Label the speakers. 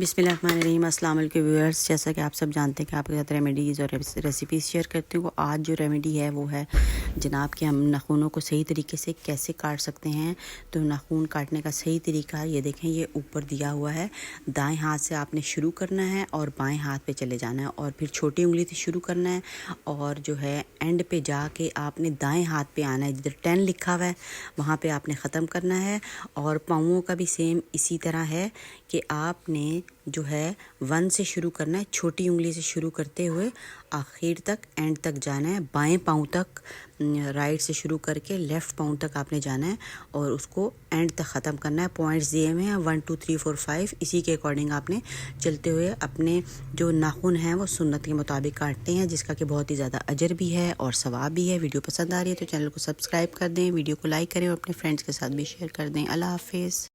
Speaker 1: बिस्मिल्लाहिर्रहमानिर्रहीम। अस्सलाम वालेकुम व्यूअर्स, जैसा कि आप सब जानते हैं कि आपके साथ रेमेडीज़ और रेसिपीज़ शेयर करती हूँ। आज जो रेमेडी है वो है जनाब कि हम नाखूनों को सही तरीके से कैसे काट सकते हैं। तो नाखून काटने का सही तरीका ये देखें, ये ऊपर दिया हुआ है। दाएं हाथ से आपने शुरू करना है और बाएं हाथ पे चले जाना है और फिर छोटी उंगली से शुरू करना है और जो है एंड पे जाके आपने दाएँ हाथ पे आना है, जिधर 10 लिखा हुआ है वहाँ पर आपने ख़त्म करना है। और पाँवों का भी सेम इसी तरह है कि आपने जो है 1 से शुरू करना है, छोटी उंगली से शुरू करते हुए आखिर तक एंड तक जाना है। बाएं पाँव तक राइट से शुरू करके लेफ़्ट पाँव तक आपने जाना है और उसको एंड तक ख़त्म करना है। पॉइंट्स दिए हुए हैं 1 2 3 4 5, इसी के अकॉर्डिंग आपने चलते हुए अपने जो नाखून हैं वो सुन्नत के मुताबिक काटते हैं, जिसका कि बहुत ही ज़्यादा अजर भी है और सवाब भी है। वीडियो पसंद आ रही है तो चैनल को सब्सक्राइब कर दें, वीडियो को लाइक करें और अपने फ्रेंड्स के साथ भी शेयर कर दें। अल्लाह हाफिज़।